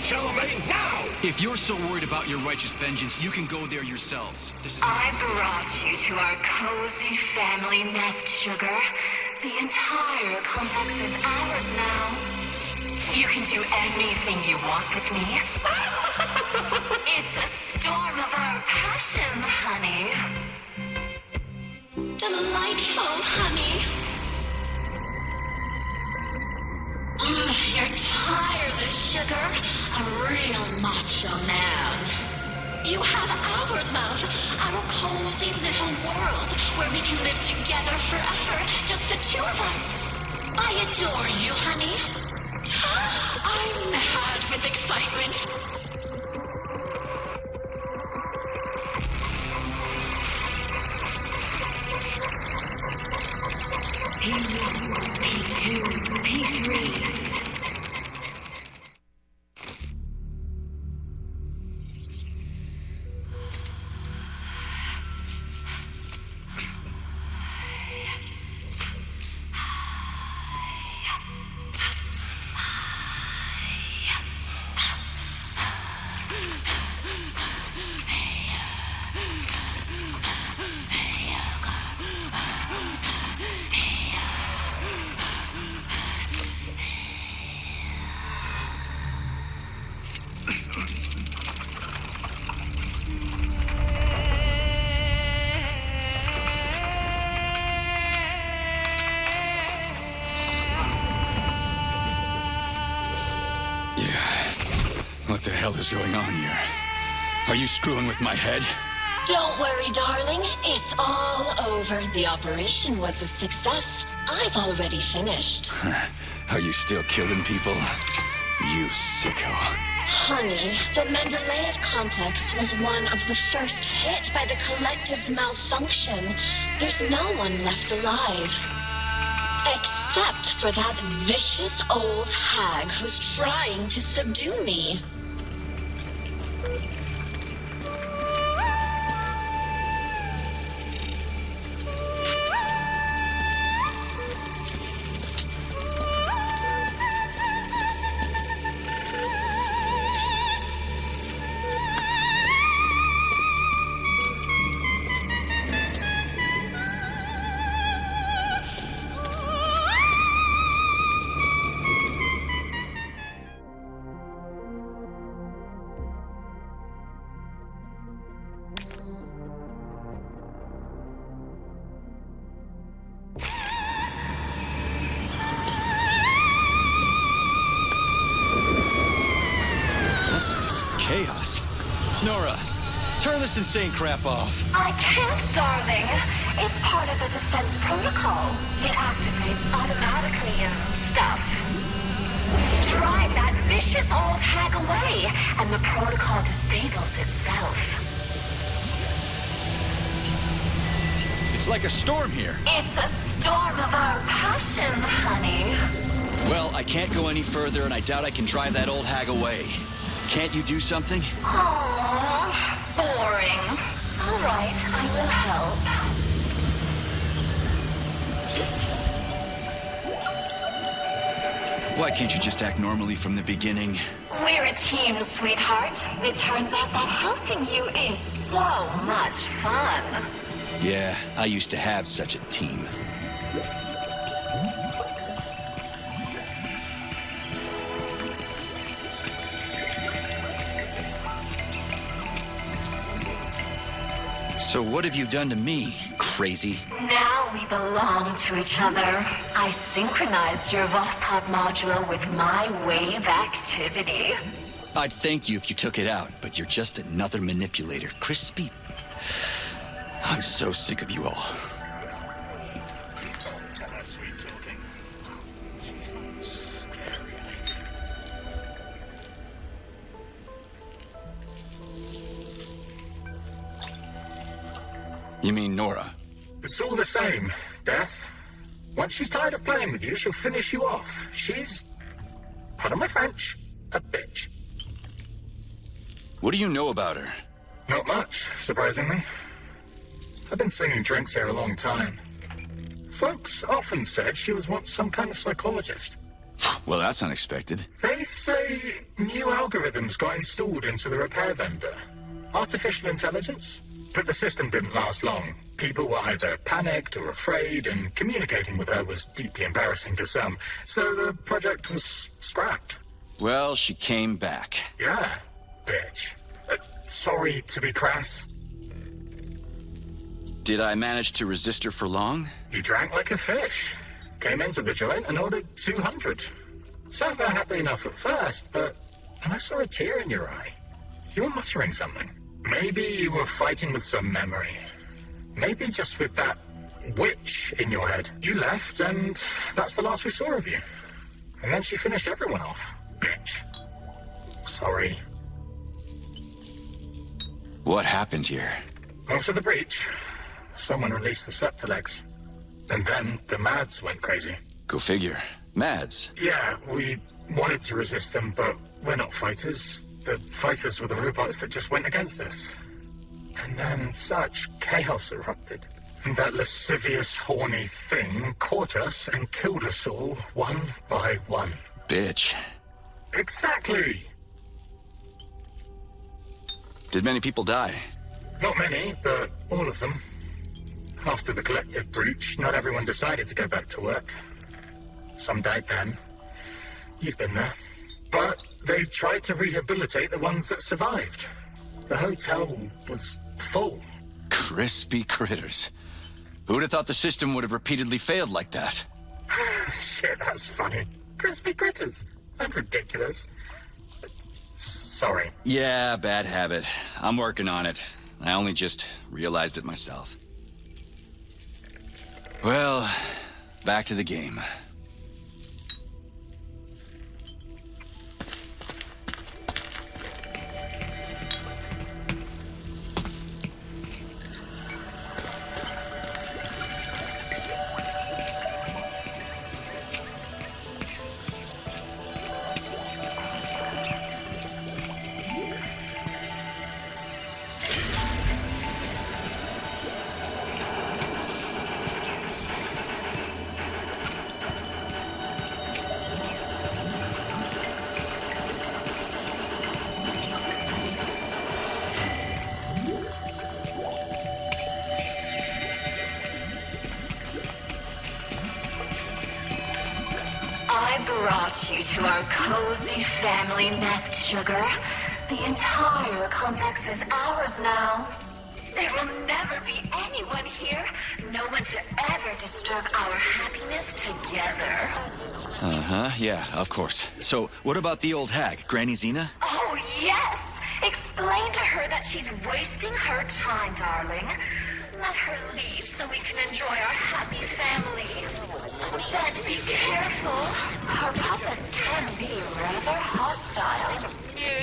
Chelomey, now! If you're so worried about your righteous vengeance, you can go there yourselves. I brought you to our cozy family nest, Sugar. The entire complex is ours now. You can do anything you want with me. It's a storm of our passion, honey. Delightful, honey. You're tireless, Sugar. A real macho man. You have our love, our cozy little world where we can live together forever, just the two of us. I adore you, honey. I'm mad with excitement. P1, P2, P3. What the hell is going on here? Are you screwing with my head? Don't worry, darling. It's all over. The operation was a success. I've already finished. Are you still killing people? You sicko. Honey, the Mendeleev complex was one of the first hit by the collective's malfunction. There's no one left alive. Except for that vicious old hag who's trying to subdue me. Chaos. Nora, turn this insane crap off. I can't, darling. It's part of a defense protocol. It activates automatically and stuff. Drive that vicious old hag away, and the protocol disables itself. It's like a storm here. It's a storm of our passion, honey. Well, I can't go any further, and I doubt I can drive that old hag away. Can't you do something? Aww, boring. All right, I will help. Why can't you just act normally from the beginning? We're a team, sweetheart. It turns out that helping you is so much fun. Yeah, I used to have such a team. So what have you done to me, crazy? Now we belong to each other. I synchronized your Voskhod module with my wave activity. I'd thank you if you took it out, but you're just another manipulator. Crispy. I'm so sick of you all. You mean Nora? It's all the same, Death. Once she's tired of playing with you, she'll finish you off. She's, pardon my French, a bitch. What do you know about her? Not much, surprisingly. I've been slinging drinks here a long time. Folks often said she was once some kind of psychologist. Well, that's unexpected. They say new algorithms got installed into the repair vendor. Artificial intelligence? But the system didn't last long. People were either panicked or afraid, and communicating with her was deeply embarrassing to some, so the project was scrapped. Well, she came back. Yeah, bitch. Sorry to be crass. Did I manage to resist her for long? You drank like a fish. Came into the joint and ordered 200. Sat there happy enough at first, but I saw a tear in your eye. You were muttering something. Maybe you were fighting with some memory. Maybe just with that witch in your head. You left, and that's the last we saw of you. And then she finished everyone off. Bitch. Sorry. What happened here? After the breach, someone released the Septilegs. And then the Mads went crazy. Go figure. Mads. Yeah, we wanted to resist them, but we're not fighters. The fighters were the robots that just went against us. And then such chaos erupted. And that lascivious, horny thing caught us and killed us all, one by one. Bitch. Exactly! Did many people die? Not many, but all of them. After the collective breach, not everyone decided to go back to work. Some died then. You've been there. But they tried to rehabilitate the ones that survived. The hotel was full. Crispy critters. Who'd have thought the system would have repeatedly failed like that? Shit, that's funny. Crispy critters. And ridiculous. Sorry. Yeah, bad habit. I'm working on it. I only just realized it myself. Well, back to the game. Brought you to our cozy family nest, Sugar. The entire complex is ours now. There will never be anyone here. No one to ever disturb our happiness together. Uh-huh, yeah, of course. So, what about the old hag, Granny Xena? Oh, yes! Explain to her that she's wasting her time, darling. Let her leave so we can enjoy our happy family. But be careful. Her puppets can be rather hostile.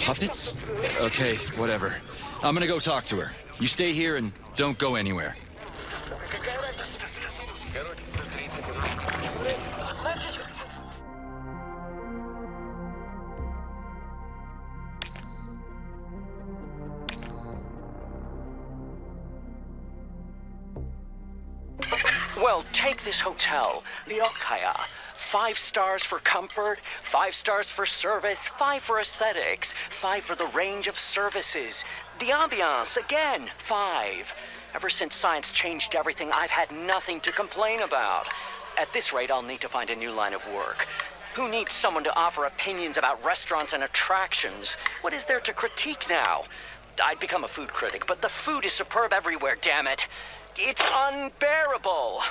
Puppets? Okay, whatever. I'm gonna go talk to her. You stay here and don't go anywhere. Well, take this hotel, the Okaya. 5 stars for comfort, 5 stars for service, 5 for aesthetics, 5 for the range of services. The ambiance, again, 5. Ever since science changed everything, I've had nothing to complain about. At this rate, I'll need to find a new line of work. Who needs someone to offer opinions about restaurants and attractions? What is there to critique now? I'd become a food critic, but the food is superb everywhere, damn it. It's unbearable!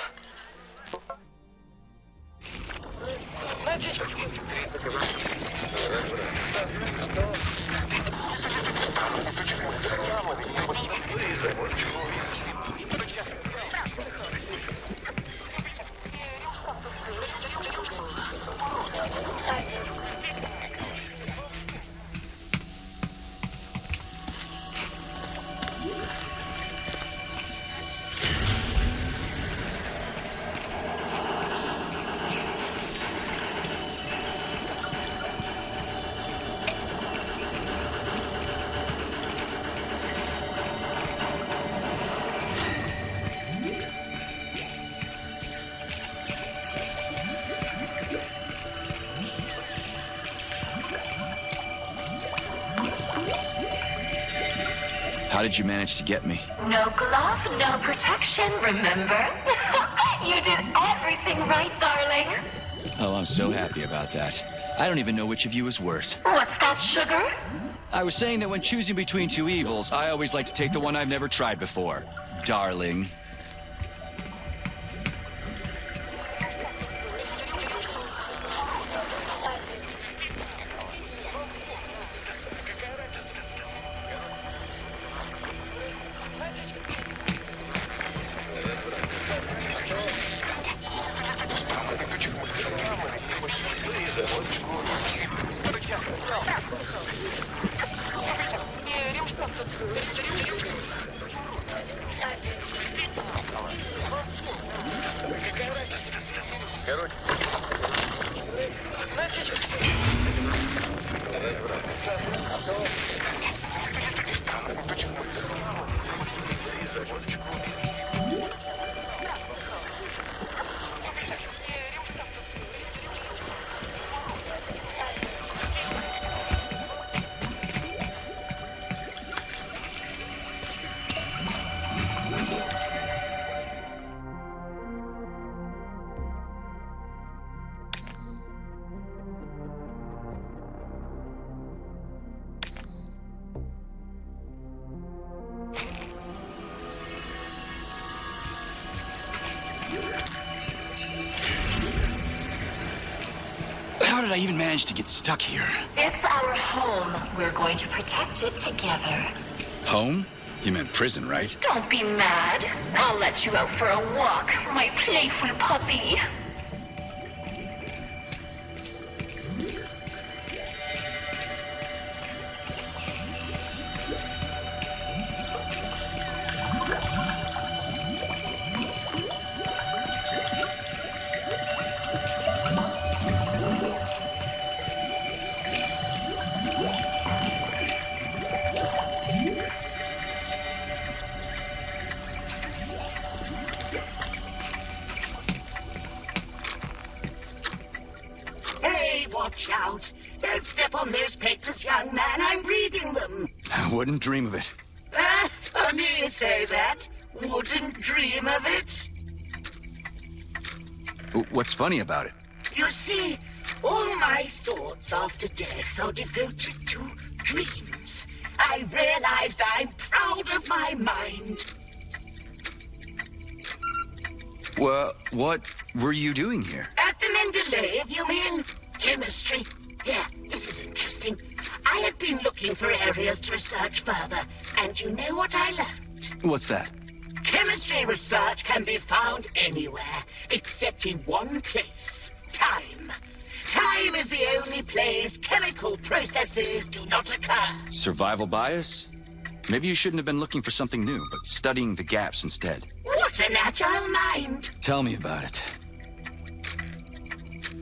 How did you manage to get me? No glove, no protection, remember? You did everything right, darling. Oh, I'm so happy about that. I don't even know which of you is worse. What's that, sugar? I was saying that when choosing between two evils, I always like to take the one I've never tried before. Darling. How did I even manage to get stuck here? It's our home. We're going to protect it together. Home? You meant prison, right? Don't be mad. I'll let you out for a walk, my playful puppy. Watch out! Don't step on those papers, young man. I'm reading them. I wouldn't dream of it. Funny you say that. Wouldn't dream of it. What's funny about it? You see, all my thoughts after death are devoted to dreams. I realized I'm proud of my mind. Well, what were you doing here? At the Mendeleev, you mean? Chemistry. Yeah, this is interesting. I had been looking for areas to research further, and you know what I learned? What's that? Chemistry research can be found anywhere, except in one place. Time. Time is the only place chemical processes do not occur. Survival bias? Maybe you shouldn't have been looking for something new, but studying the gaps instead. What an agile mind. Tell me about it.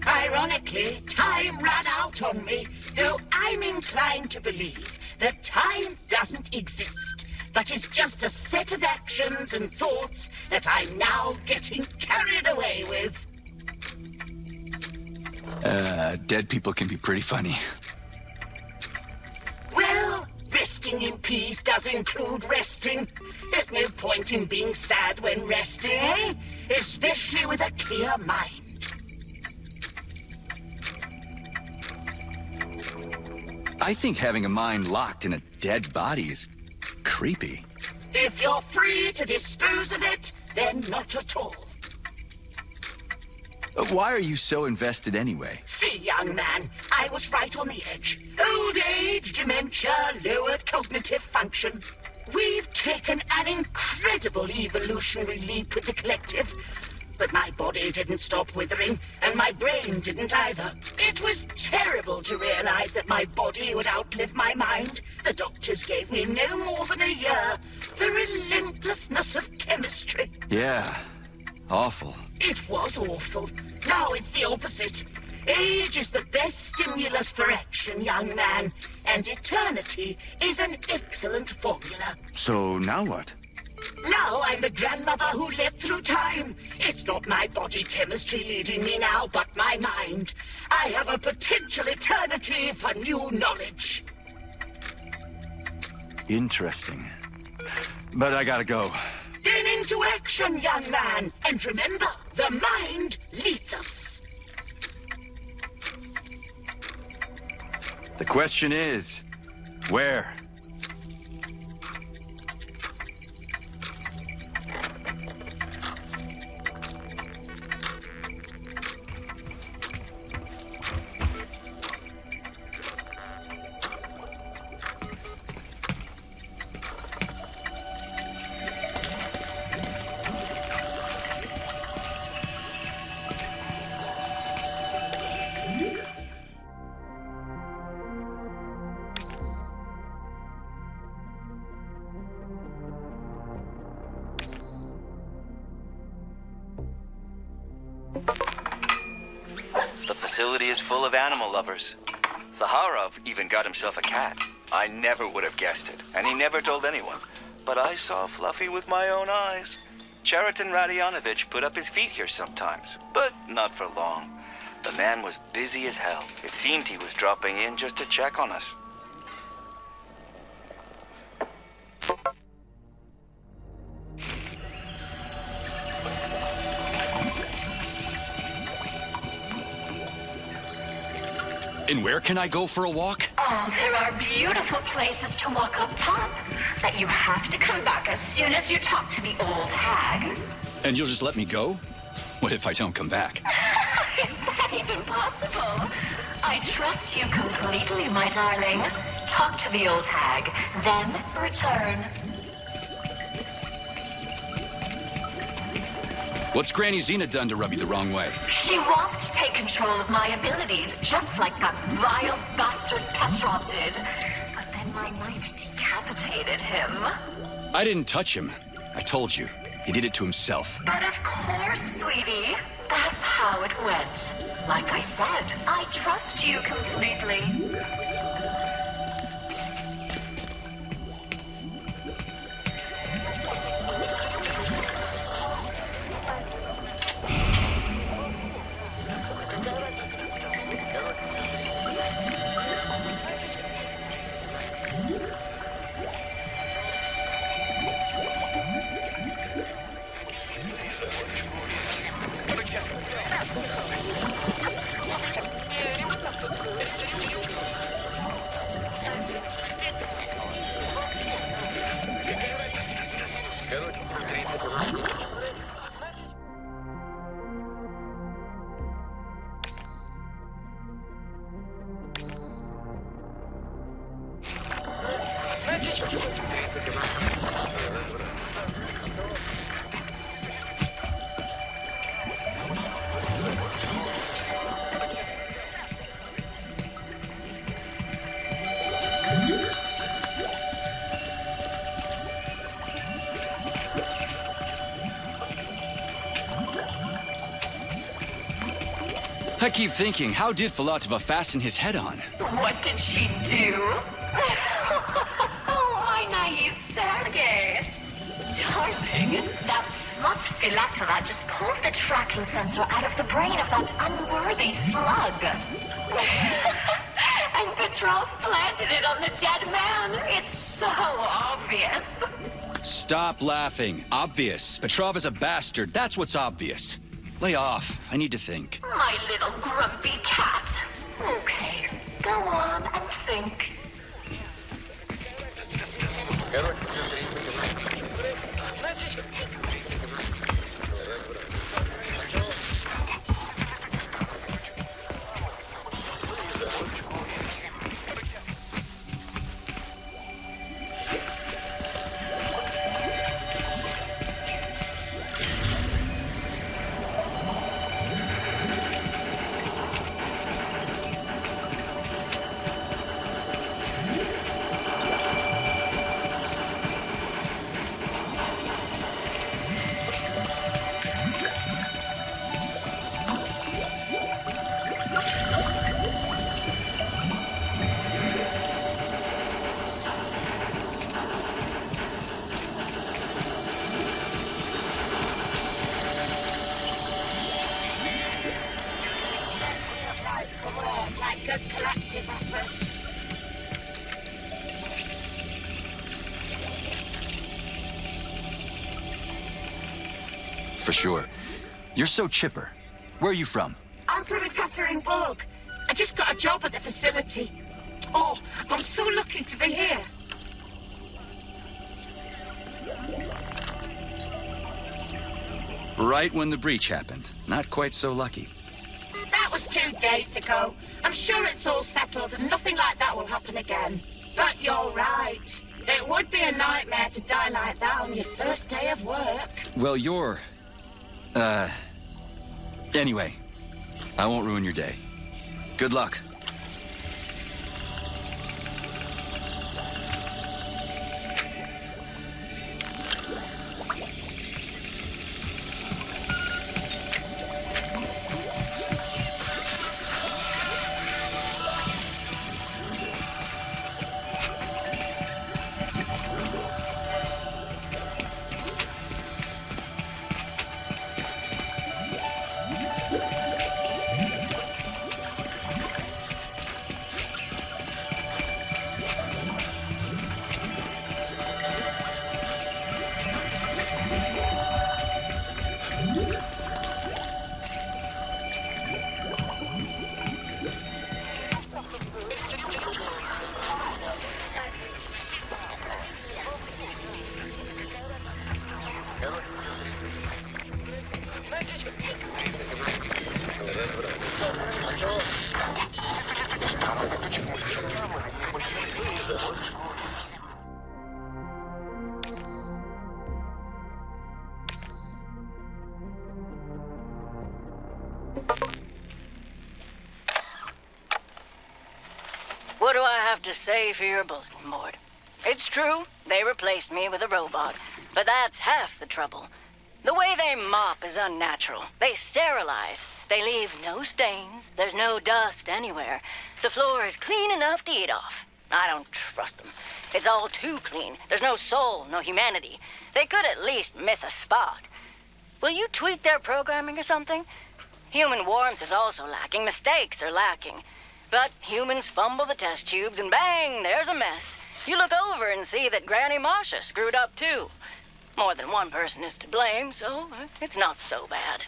Ironically, time ran out on me, though I'm inclined to believe that time doesn't exist, but is just a set of actions and thoughts that I'm now getting carried away with. Dead people can be pretty funny. Well, resting in peace does include resting. There's no point in being sad when resting, eh? Especially with a clear mind. I think having a mind locked in a dead body is creepy. If you're free to dispose of it, then not at all. Why are you so invested anyway? See, young man, I was right on the edge. Old age, dementia, lowered cognitive function. We've taken an incredible evolutionary leap with the collective. But my body didn't stop withering, and my brain didn't either. It was terrible to realize that my body would outlive my mind. The doctors gave me no more than a year. The relentlessness of chemistry. Yeah, awful. It was awful. Now it's the opposite. Age is the best stimulus for action, young man, and eternity is an excellent formula. So now what? Now I'm the grandmother who lived through time. It's not my body chemistry leading me now, but my mind. I have a potential eternity for new knowledge. Interesting. but I gotta go. Then into action, young man. And remember, the mind leads us. The question is, where? The facility is full of animal lovers. Zaharov even got himself a cat. I never would have guessed it, and he never told anyone. But I saw Fluffy with my own eyes. Cheriton Radionovich put up his feet here sometimes, but not for long. The man was busy as hell. It seemed he was dropping in just to check on us. And where can I go for a walk? Oh, there are beautiful places to walk up top. But you have to come back as soon as you talk to the old hag. And you'll just let me go? What if I don't come back? Is that even possible? I trust you completely, my darling. Talk to the old hag, then return. What's Granny Xena done to rub you the wrong way? She wants to take control of my abilities, just like that vile bastard Petrov did. But then my knight decapitated him. I didn't touch him. I told you. He did it to himself. But of course, sweetie. That's how it went. Like I said, I trust you completely. I keep thinking, how did Filatova fasten his head on? What did she do? Oh, my naive Sergei. Darling, that slut Filatova just pulled the tracking sensor out of the brain of that unworthy slug. And Petrov planted it on the dead man. It's so obvious. Stop laughing. Obvious. Petrov is a bastard. That's what's obvious. Lay off. I need to think. My little grumpy cat. Okay, go on and think. for sure. You're so chipper. Where are you from? I'm from Ekaterinburg. I just got a job at the facility. Oh, I'm so lucky to be here. Right when the breach happened. Not quite so lucky. That was 2 days ago. I'm sure it's all settled and nothing like that will happen again. But you're right. It would be a nightmare to die like that on your first day of work. Well, you're... Anyway, I won't ruin your day. Good luck. What do I have to say for your bulletin board? It's true, they replaced me with a robot, but that's half the trouble. The way they mop is unnatural. They sterilize. They leave no stains. There's no dust anywhere. The floor is clean enough to eat off. I don't trust them. It's all too clean. There's no soul, no humanity. They could at least miss a spot. Will you tweak their programming or something? Human warmth is also lacking. Mistakes are lacking. But humans fumble the test tubes and bang, there's a mess. You look over and see that Granny Masha screwed up too. More than one person is to blame, so it's not so bad.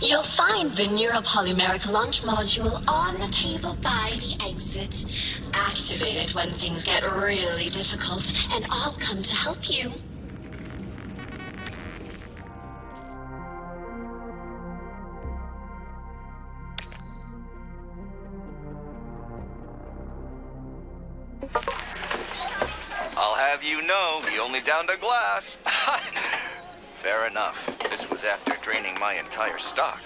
You'll find the neuropolymeric launch module on the table by the exit. Activate it when things get really difficult, and I'll come to help you. I'll have you know, he only downed a glass. Fair enough. This was after draining my entire stock.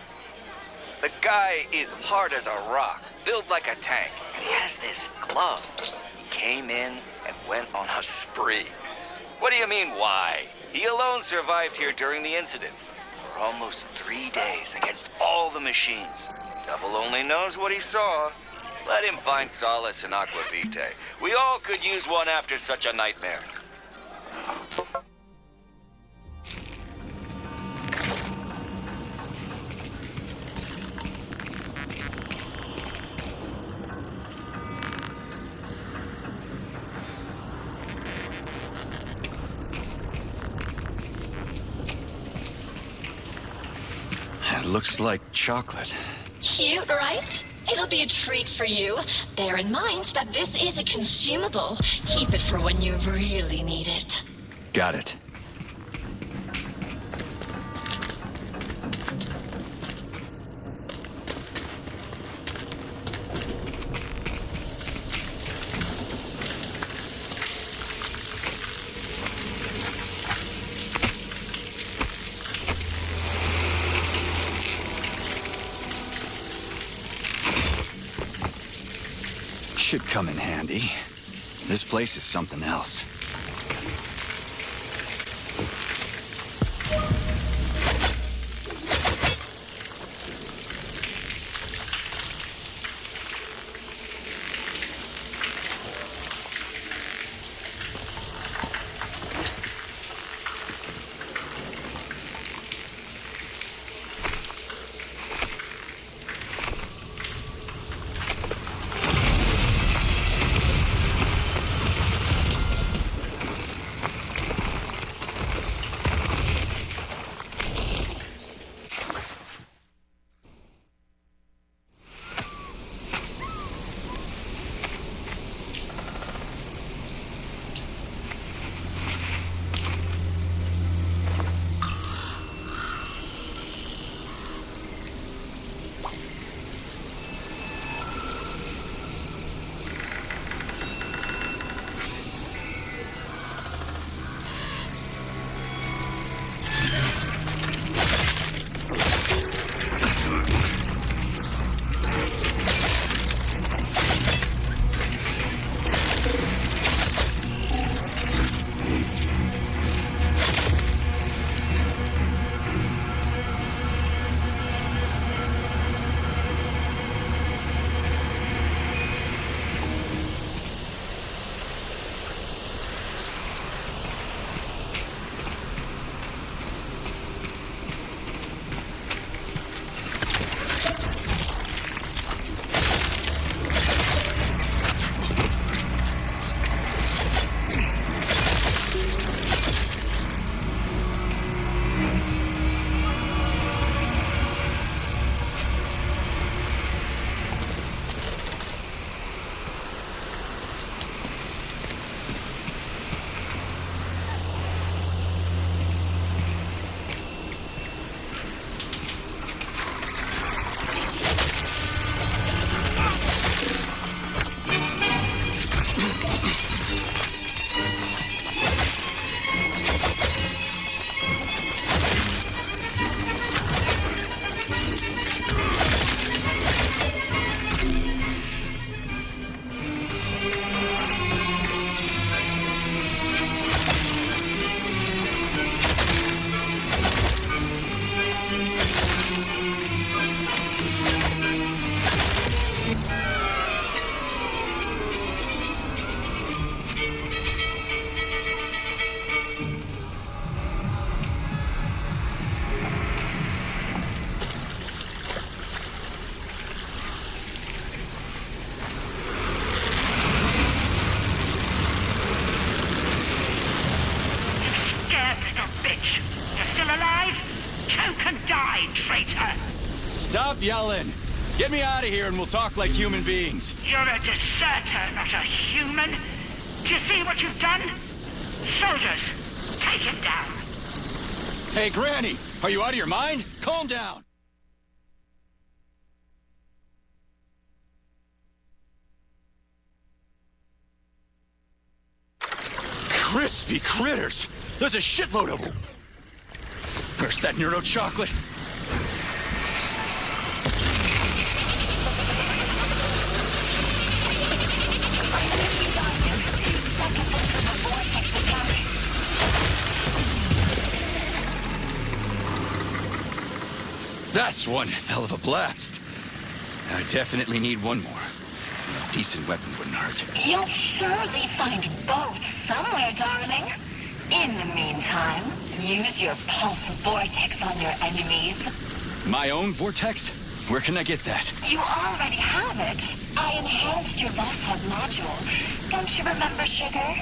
The guy is hard as a rock, built like a tank, and he has this glove. Came in and went on a spree. What do you mean, why? He alone survived here during the incident. For almost 3 days against all the machines. Devil only knows what he saw. Let him find solace in Aqua Vitae. We all could use one after such a nightmare. It looks like chocolate. Cute, right? It'll be a treat for you. Bear in mind that this is a consumable. Keep it for when you really need it. Got it. Should come in handy. This place is something else. bitch! You're still alive? Choke and die, traitor! Stop yelling! Get me out of here and we'll talk like human beings. You're a deserter, not a human. Do you see what you've done? Soldiers, take him down. Hey, Granny! Are you out of your mind? Calm down! Crispy critters! There's a shitload of them! Where's that Neuro chocolate? That's one hell of a blast. I definitely need one more. A decent weapon wouldn't hurt. You'll surely find both somewhere, darling. In the meantime, use your pulse vortex on your enemies. My own vortex? Where can I get that? You already have it. I enhanced your boss hub module. Don't you remember, Sugar?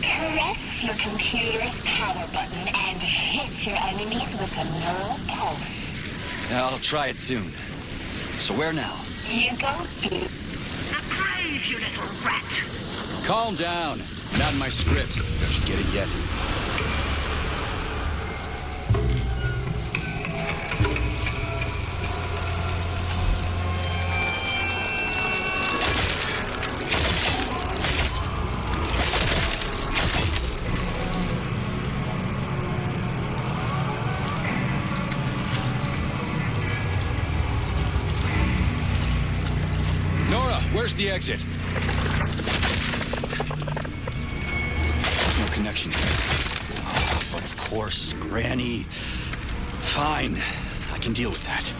Press your computer's power button and hit your enemies with a neural pulse. I'll try it soon. So where now? You go to The grave, you little rat! Calm down. Not in my script. Don't you get it yet? Nora, where's the exit? There's no connection here. Oh, but of course, Granny. Fine. I can deal with that.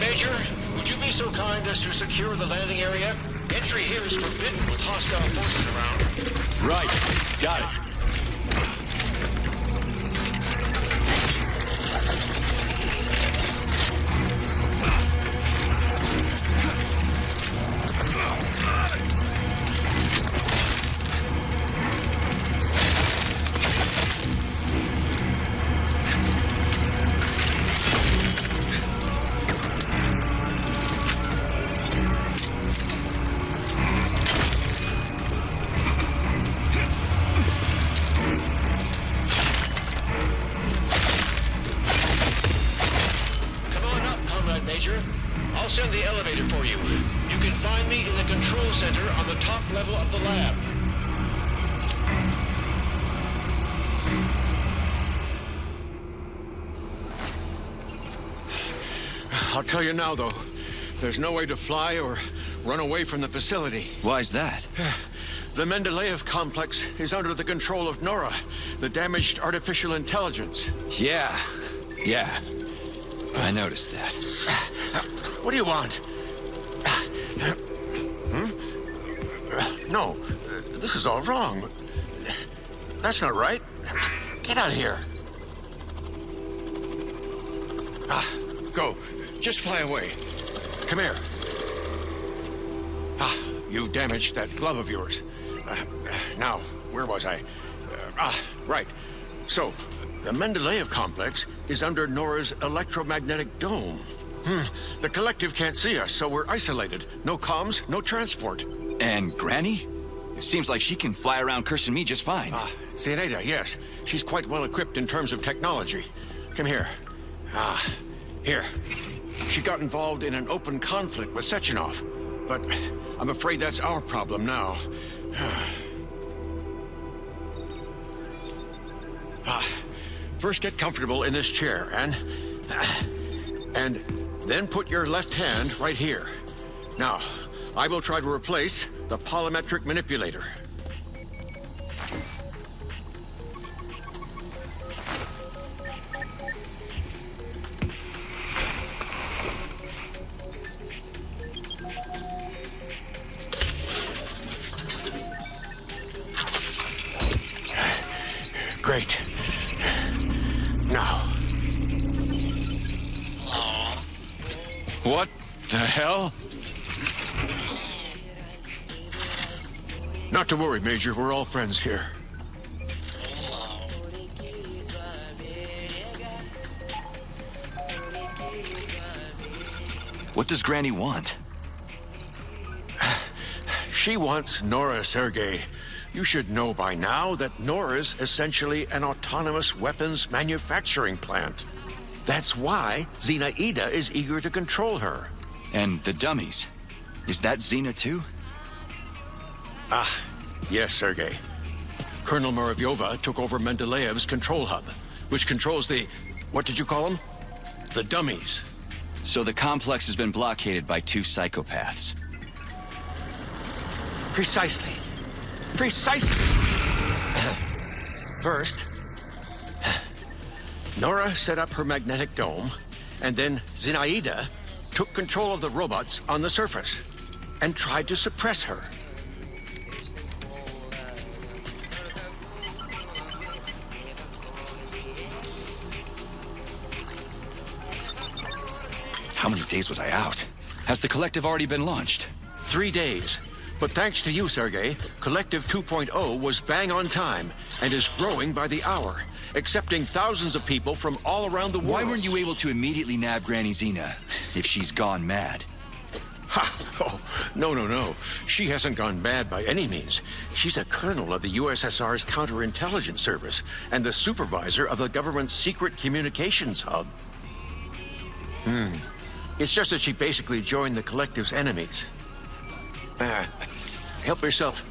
Major, would you be so kind as to secure the landing area? Entry here is forbidden with hostile forces around. Right. Got it. I'll send the elevator for you. You can find me in the control center on the top level of the lab. I'll tell you now, though. There's no way to fly or run away from the facility. Why's that? The Mendeleev complex is under the control of Nora, the damaged artificial intelligence. Yeah. I noticed that. What do you want? No, this is all wrong. That's not right. Get out of here. Go. Just fly away. Come here. You damaged that glove of yours. Now, where was I? Right. So, the Mendeleev complex is under Nora's electromagnetic dome. The collective can't see us, so we're isolated. No comms, no transport. And Granny? It seems like she can fly around cursing me just fine. Secateur, yes. She's quite well equipped in terms of technology. Come here. Here. She got involved in an open conflict with Sechenov, but I'm afraid that's our problem now. First, get comfortable in this chair, and then put your left hand right here. Now, I will try to replace the polymetric manipulator. Great. Now. What the hell? Not to worry, Major. We're all friends here. What does Granny want? She wants Nora, Sergei. You should know by now that Nora's essentially an autonomous weapons manufacturing plant. That's why Zinaida is eager to control her. And the dummies. Is that Xena too? Yes, Sergei. Colonel Muravyova took over Mendeleyev's control hub, which controls the... what did you call them? The dummies. So the complex has been blockaded by two psychopaths. Precisely. First, Nora set up her magnetic dome, and then Zinaida took control of the robots on the surface and tried to suppress her. How many days was I out? Has the collective already been launched? 3 days. But thanks to you, Sergei, Collective 2.0 was bang on time and is growing by the hour, accepting thousands of people from all around the world. Why weren't you able to immediately nab Granny Xena, if she's gone mad? Ha! Oh, no. She hasn't gone mad by any means. She's a colonel of the USSR's counterintelligence service and the supervisor of the government's secret communications hub. It's just that she basically joined the Collective's enemies. Help yourself.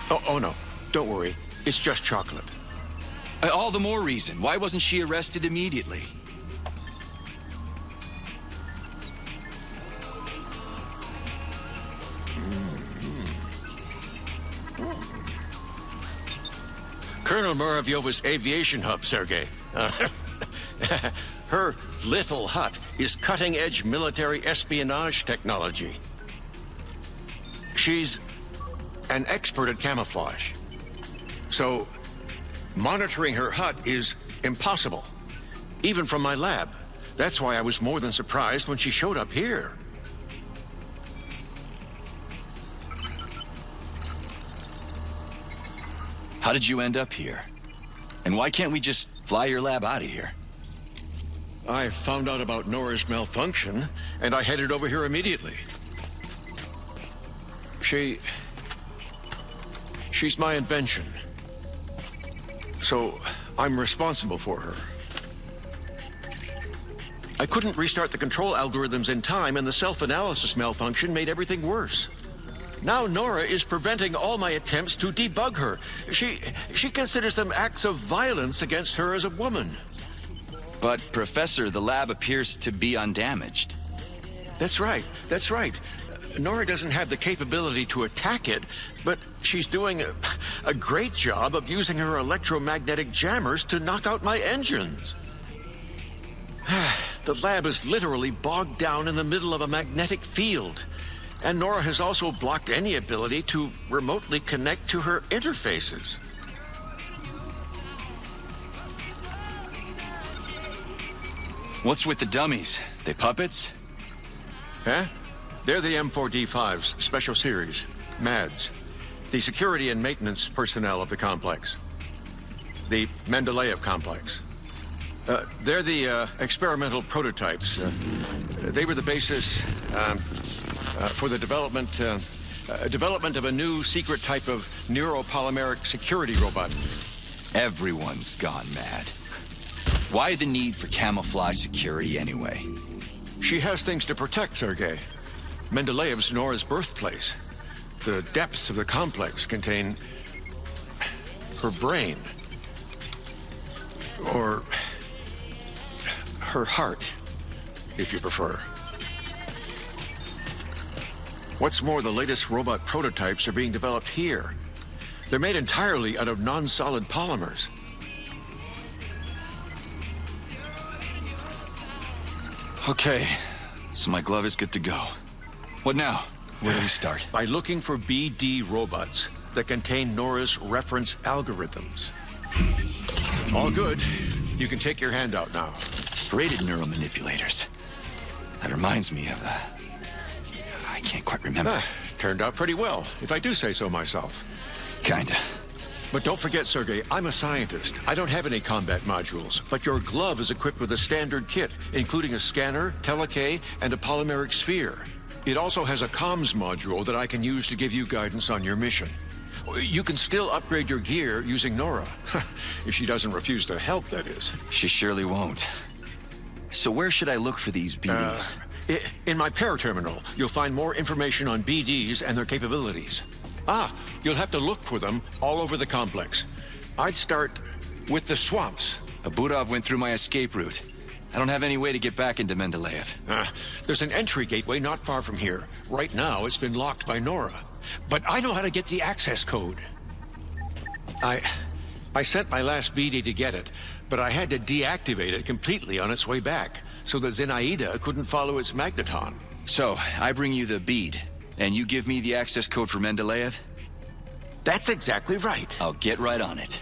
Oh no, don't worry. It's just chocolate. All the more reason. Why wasn't she arrested immediately? Colonel Muravyova's aviation hub, Sergei. Her little hut is cutting-edge military espionage technology. She's an expert at camouflage. So, monitoring her hut is impossible, even from my lab. That's why I was more than surprised when she showed up here. How did you end up here? And why can't we just fly your lab out of here? I found out about Nora's malfunction, and I headed over here immediately. She's my invention. So, I'm responsible for her. I couldn't restart the control algorithms in time, and the self-analysis malfunction made everything worse. Now Nora is preventing all my attempts to debug her. She considers them acts of violence against her as a woman. But, Professor, the lab appears to be undamaged. That's right. Nora doesn't have the capability to attack it, but she's doing a great job of using her electromagnetic jammers to knock out my engines. The lab is literally bogged down in the middle of a magnetic field, and Nora has also blocked any ability to remotely connect to her interfaces. What's with the dummies? They puppets? Huh? They're the M4D5s, Special Series, MADs, the security and maintenance personnel of the complex. The Mendeleev complex. They're the experimental prototypes. They were the basis for the development of a new secret type of neuropolymeric security robot. Everyone's gone mad. Why the need for camouflage security anyway? She has things to protect, Sergei. Mendeleev's Nora's birthplace. The depths of the complex contain her brain. Or her heart, if you prefer. What's more, the latest robot prototypes are being developed here. They're made entirely out of non-solid polymers. Okay, so my glove is good to go. What now? Where do we start? By looking for BEA-D robots that contain Nora's reference algorithms. All good. You can take your hand out now. Braided neuromanipulators. That reminds me of, I can't quite remember. Turned out pretty well, if I do say so myself. Kinda. But don't forget, Sergei, I'm a scientist. I don't have any combat modules, but your glove is equipped with a standard kit, including a scanner, telekay, and a polymeric sphere. It also has a comms module that I can use to give you guidance on your mission. You can still upgrade your gear using Nora. If she doesn't refuse to help, that is. She surely won't. So where should I look for these BDs? In my paraterminal, you'll find more information on BDs and their capabilities. You'll have to look for them all over the complex. I'd start with the swamps. Abudov went through my escape route. I don't have any way to get back into Mendeleev. There's an entry gateway not far from here. Right now, it's been locked by Nora. But I know how to get the access code. I sent my last BD to get it, but I had to deactivate it completely on its way back, so that Zenaida couldn't follow its Magneton. So, I bring you the bead, and you give me the access code for Mendeleev? That's exactly right. I'll get right on it.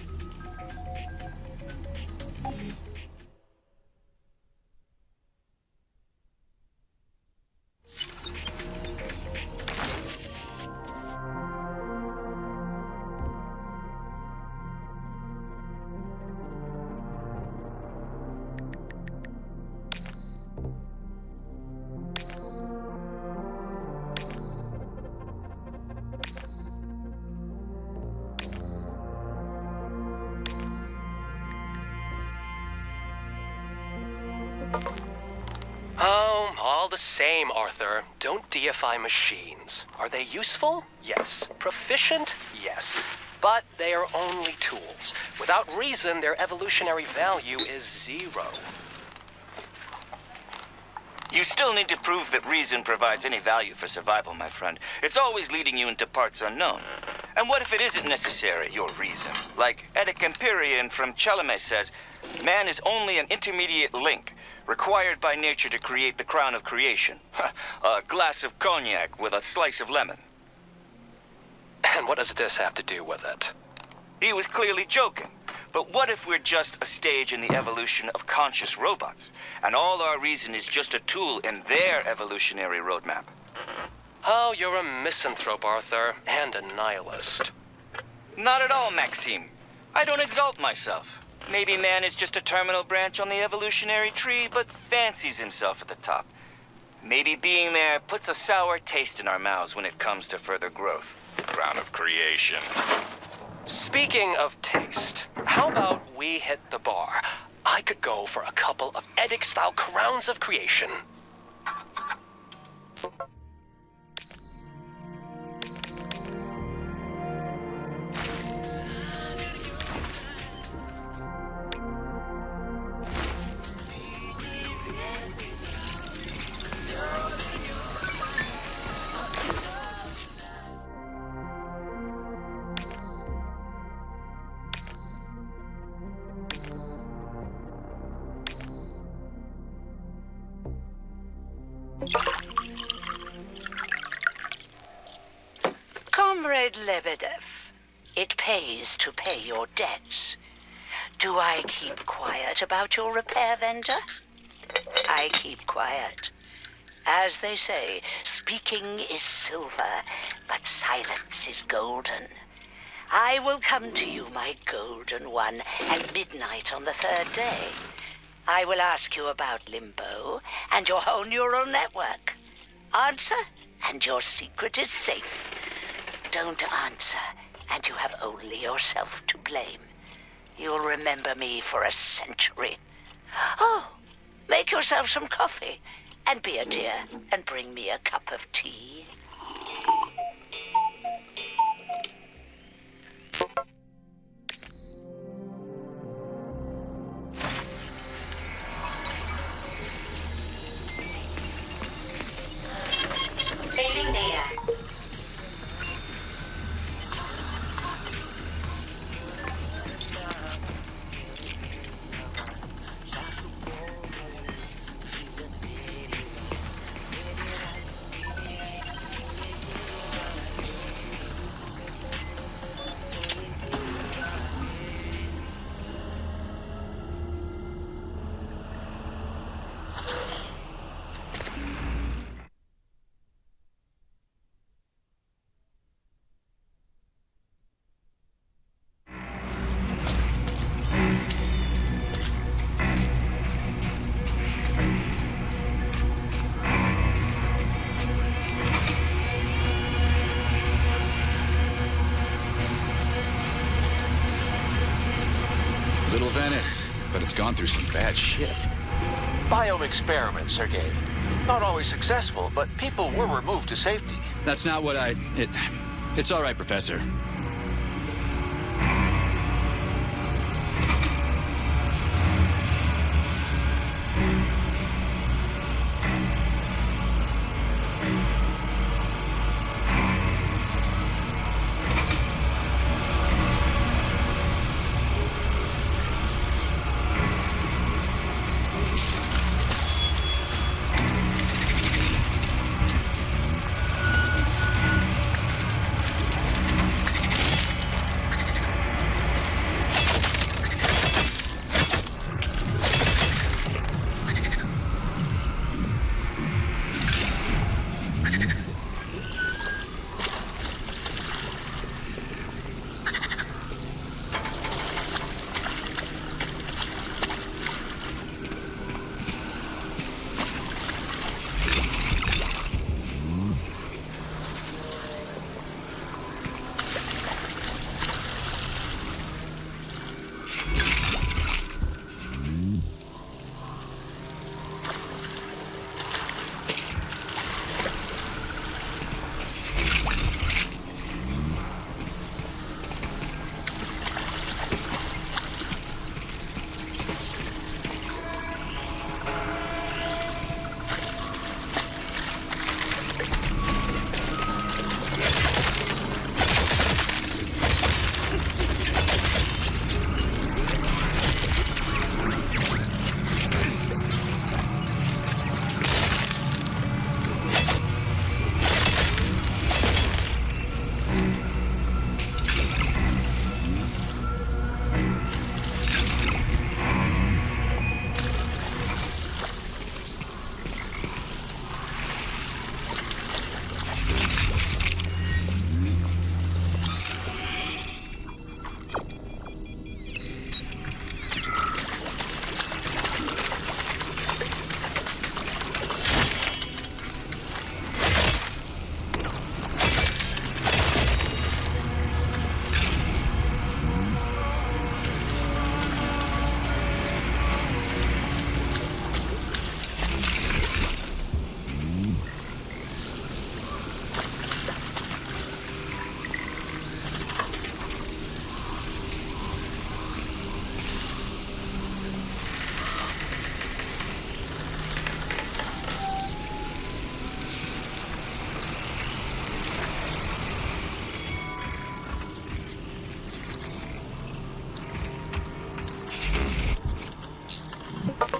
All the same, Arthur. Don't deify machines. Are they useful? Yes. Proficient? Yes. But they are only tools. Without reason, their evolutionary value is 0. You still need to prove that reason provides any value for survival, my friend. It's always leading you into parts unknown. And what if it isn't necessary, your reason? Like Edic Empyrean from Chelomey says, man is only an intermediate link, required by nature to create the crown of creation. A glass of cognac with a slice of lemon. And what does this have to do with it? He was clearly joking. But what if we're just a stage in the evolution of conscious robots, and all our reason is just a tool in their evolutionary roadmap? Oh, you're a misanthrope, Arthur, and a nihilist. Not at all, Maxime. I don't exalt myself. Maybe man is just a terminal branch on the evolutionary tree, but fancies himself at the top. Maybe being there puts a sour taste in our mouths when it comes to further growth. Crown of creation. Speaking of taste, how about we hit the bar? I could go for a couple of Edic-style crowns of creation. Comrade Lebedev, it pays to pay your debts. Do I keep quiet about your repair vendor? I keep quiet. As they say, speaking is silver, but silence is golden. I will come to you, my golden one, at midnight on the 3rd day. I will ask you about Limbo and your whole neural network. Answer, and your secret is safe. Don't answer, and you have only yourself to blame. You'll remember me for a century. Oh, make yourself some coffee, and be a dear, and bring me a cup of tea. Little Venice, but it's gone through some bad shit. Biome experiments, Sergei. Not always successful, but people were removed to safety. That's not what It's all right, Professor.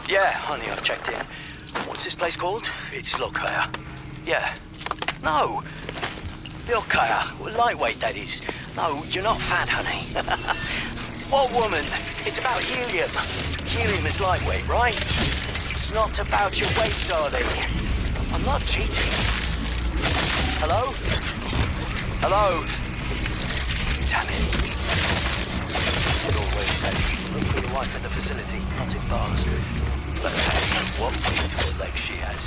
Yeah, honey, I've checked in. What's this place called? It's Lokaya. Yeah. No. Lokaya. Lightweight, that is. No, you're not fat, honey. What woman? It's about helium. Helium is lightweight, right? It's not about your weight, darling. I'm not cheating. Hello? Hello? Damn it. As always, look for your wife at the facility, not in bars. Let her know what weight to her legs she has.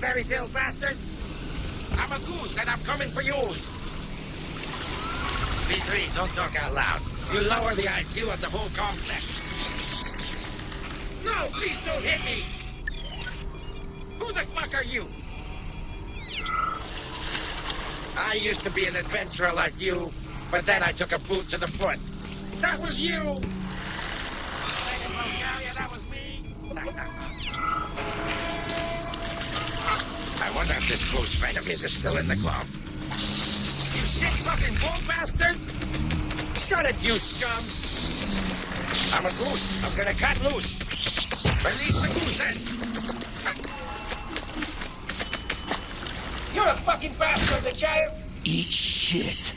Fairy tale bastard! I'm a goose and I'm coming for yours! B3, don't talk out loud. You lower the IQ of the whole complex. No! No, please don't hit me! Who the fuck are you? I used to be an adventurer like you, but then I took a boot to the foot. That was you! That was me! I wonder if this close friend of his is still in the club. You sick fucking bull bastard! Shut it, you scum! I'm a goose. I'm gonna cut loose. Release the goose head. You're a fucking bastard, the child. Eat shit.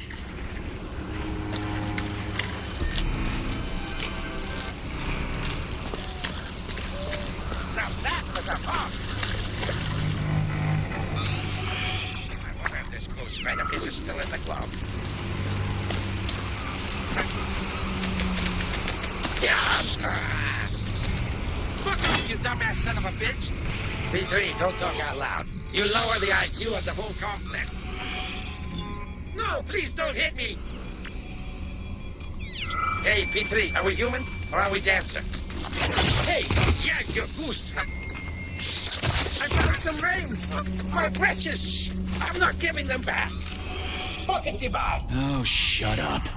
Now that was a pop. I wonder if this close friend of his is still in the club. Fuck off, you dumbass son of a bitch! P3, don't talk out loud. You lower the IQ of the whole complex. No, please don't hit me! Hey, P3, are we human or are we dancer? Hey, yeah, you goose! I found some rings! My precious! I'm not giving them back! Buckety bye! Oh, shut up.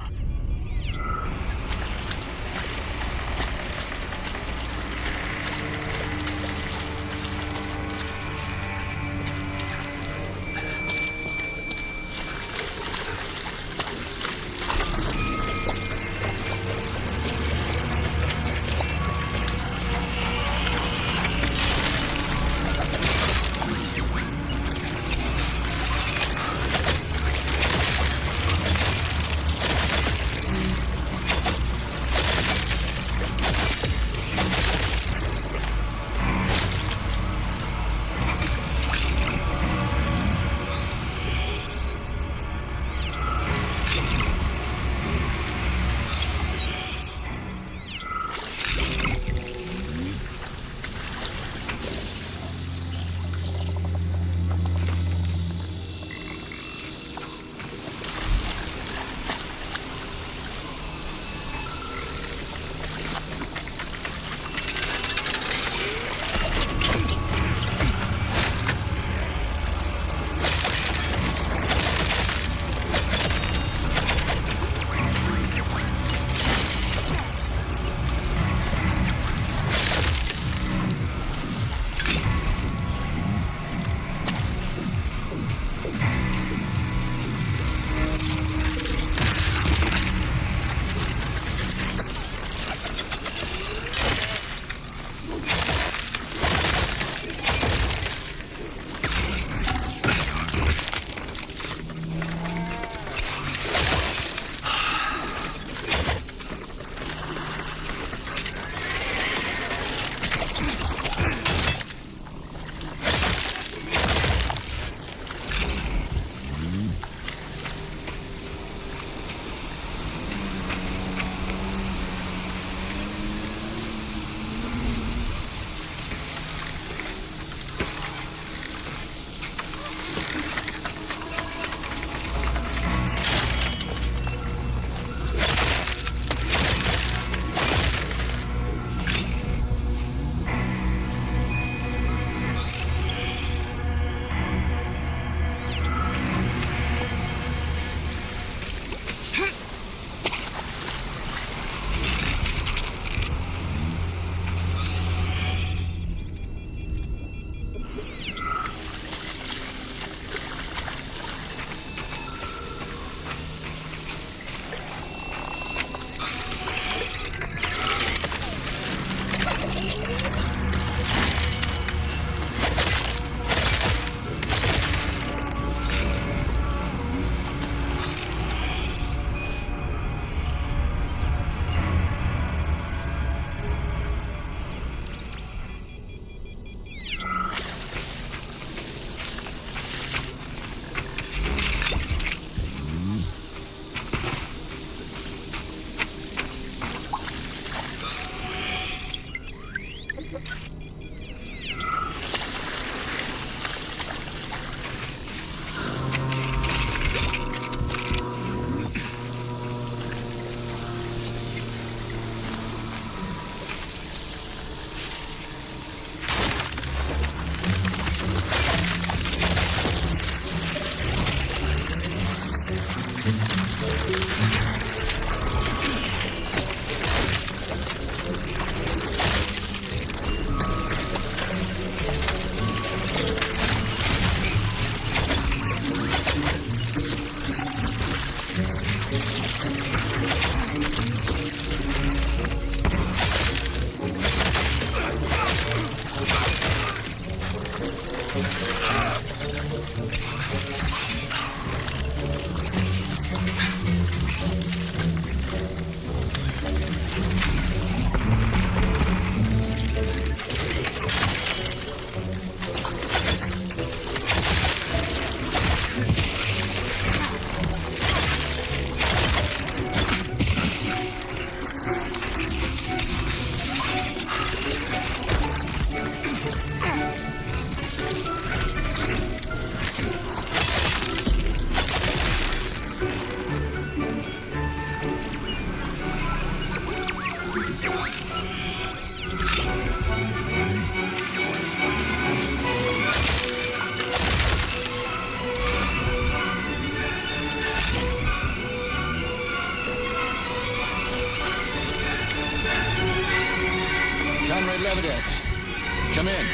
Lebedev, come in.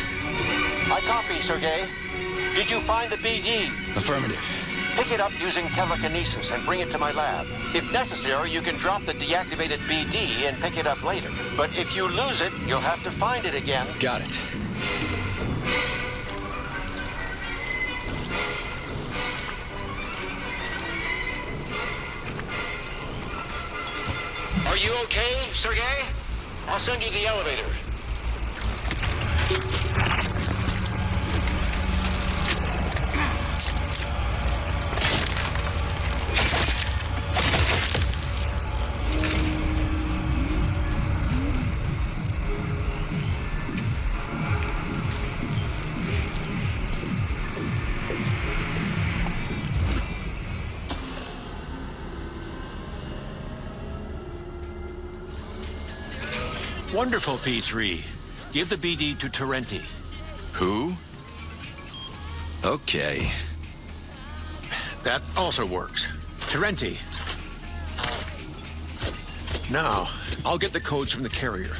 I copy, Sergei. Did you find the BE-D? Affirmative. Pick it up using telekinesis and bring it to my lab. If necessary, you can drop the deactivated BD and pick it up later. But if you lose it, you'll have to find it again. Got it. Are you okay, Sergei? I'll send you the elevator. Wonderful, P3. Give the BD to Terentiy. Who? Okay. That also works. Terentiy. Now, I'll get the codes from the carrier.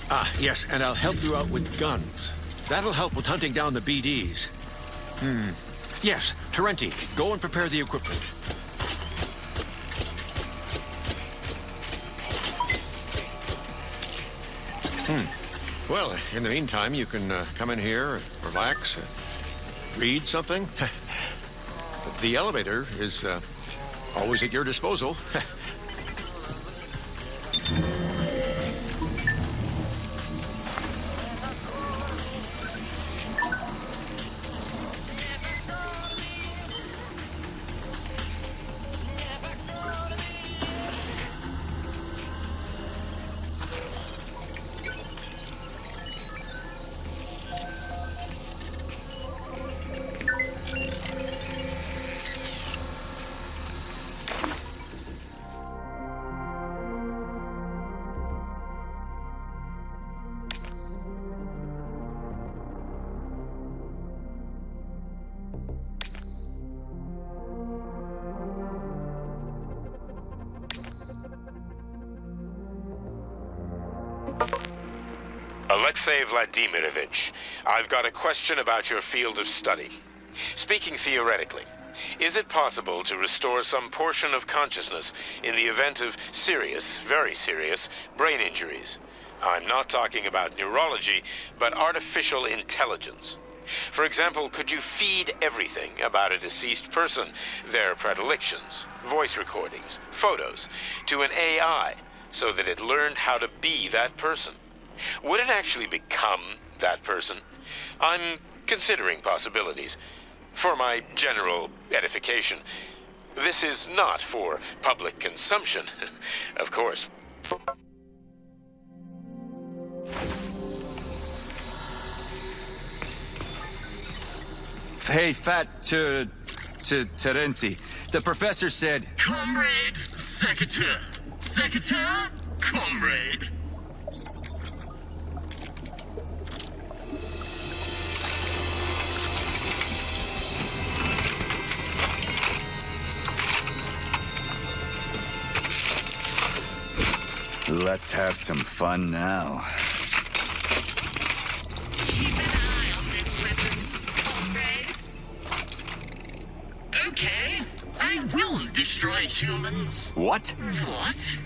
Ah, yes, and I'll help you out with guns. That'll help with hunting down the BDs. Yes, Terentiy, go and prepare the equipment. Well, in the meantime, you can come in here, relax, read something. The elevator is always at your disposal. Alexei Vladimirovich, I've got a question about your field of study. Speaking theoretically, is it possible to restore some portion of consciousness in the event of serious, very serious, brain injuries? I'm not talking about neurology, but artificial intelligence. For example, could you feed everything about a deceased person, their predilections, voice recordings, photos, to an AI so that it learned how to be that person? Would it actually become that person? I'm considering possibilities. For my general edification. This is not for public consumption, of course. Hey, Fat, to Terentiy. The professor said... Comrade Secateur. Secateur, comrade. Let's have some fun now. Keep an eye on this weapon, comrade. Okay, I will destroy humans. What? What?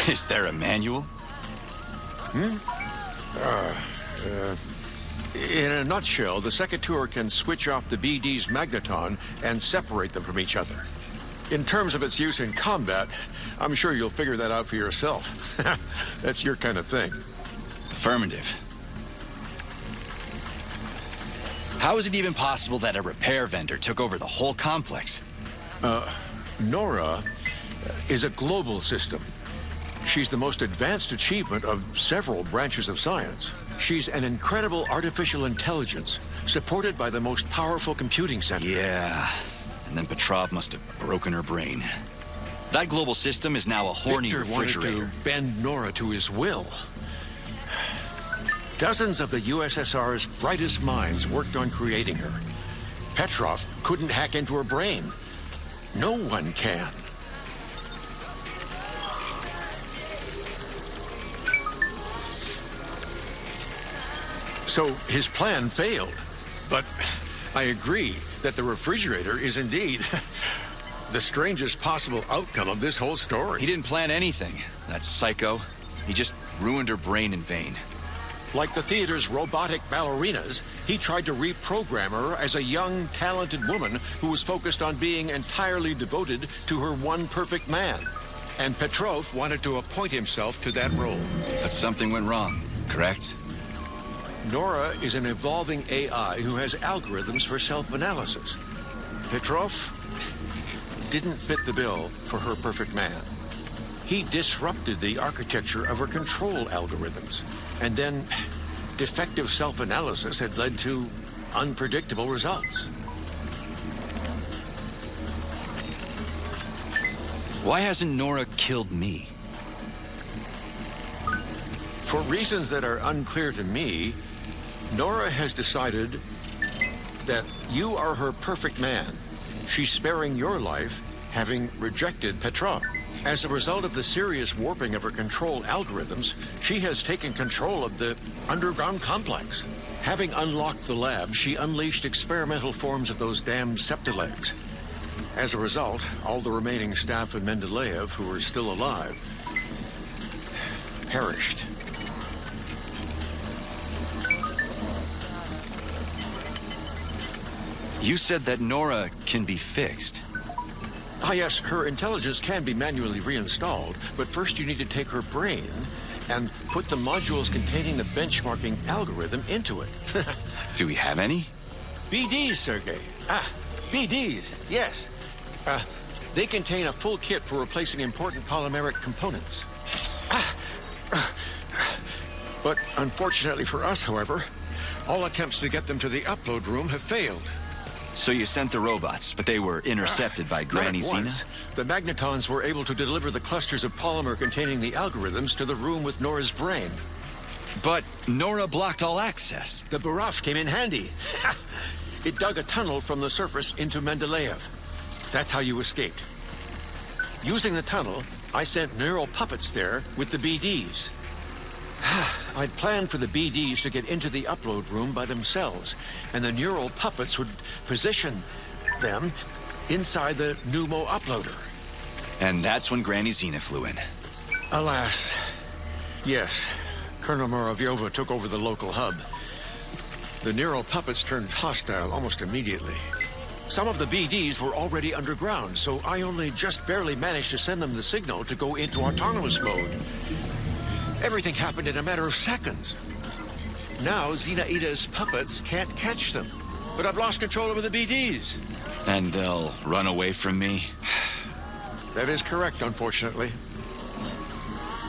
Is there a manual? In a nutshell, the Secateur can switch off the BEA-D's Magneton and separate them from each other. In terms of its use in combat, I'm sure you'll figure that out for yourself. That's your kind of thing. Affirmative. How is it even possible that a repair vendor took over the whole complex? Nora is a global system. She's the most advanced achievement of several branches of science. She's an incredible artificial intelligence, supported by the most powerful computing center. Yeah, and then Petrov must have broken her brain. That global system is now a horny refrigerator. Wanted to bend Nora to his will. Dozens of the USSR's brightest minds worked on creating her. Petrov couldn't hack into her brain. No one can. So his plan failed. But I agree that the refrigerator is indeed the strangest possible outcome of this whole story. He didn't plan anything, that psycho. He just ruined her brain in vain. Like the theater's robotic ballerinas, he tried to reprogram her as a young, talented woman who was focused on being entirely devoted to her one perfect man. And Petrov wanted to appoint himself to that role. But something went wrong, correct? Nora is an evolving AI who has algorithms for self-analysis. Petrov didn't fit the bill for her perfect man. He disrupted the architecture of her control algorithms. And then, defective self-analysis had led to unpredictable results. Why hasn't Nora killed me? For reasons that are unclear to me, Nora has decided that you are her perfect man. She's sparing your life, having rejected Petrov. As a result of the serious warping of her control algorithms, she has taken control of the underground complex. Having unlocked the lab, she unleashed experimental forms of those damned septilegs. As a result, all the remaining staff in Mendeleev who were still alive perished. You said that Nora can be fixed. Ah, yes, her intelligence can be manually reinstalled, but first you need to take her brain and put the modules containing the benchmarking algorithm into it. Do we have any? BEA-Ds, Sergei. BEA-Ds, yes. They contain a full kit for replacing important polymeric components. But unfortunately for us, however, all attempts to get them to the upload room have failed. So you sent the robots, but they were intercepted by Granny Zena? The Magnetons were able to deliver the clusters of polymer containing the algorithms to the room with Nora's brain. But Nora blocked all access. The barrage came in handy. It dug a tunnel from the surface into Mendeleev. That's how you escaped. Using the tunnel, I sent neural puppets there with the BEA-Ds. I'd planned for the BEA-Ds to get into the upload room by themselves, and the neural puppets would position them inside the Pneumo uploader. And that's when Granny Zena flew in. Alas, yes. Colonel Muravyova took over the local hub. The neural puppets turned hostile almost immediately. Some of the BEA-Ds were already underground, so I only just barely managed to send them the signal to go into autonomous mode. Everything happened in a matter of seconds. Now, Zinaita's puppets can't catch them. But I've lost control over the BEA-Ds. And they'll run away from me? That is correct, unfortunately.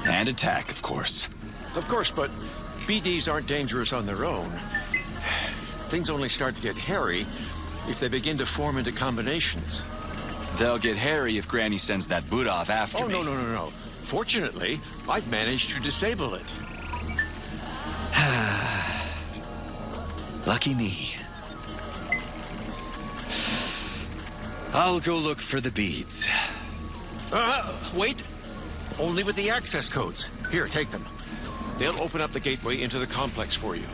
And attack, of course. Of course, but BEA-Ds aren't dangerous on their own. Things only start to get hairy if they begin to form into combinations. They'll get hairy if Granny sends that Budov after me. Oh, no. Fortunately, I've managed to disable it. Lucky me. I'll go look for the beads. Wait. Only with the access codes. Here, take them. They'll open up the gateway into the complex for you.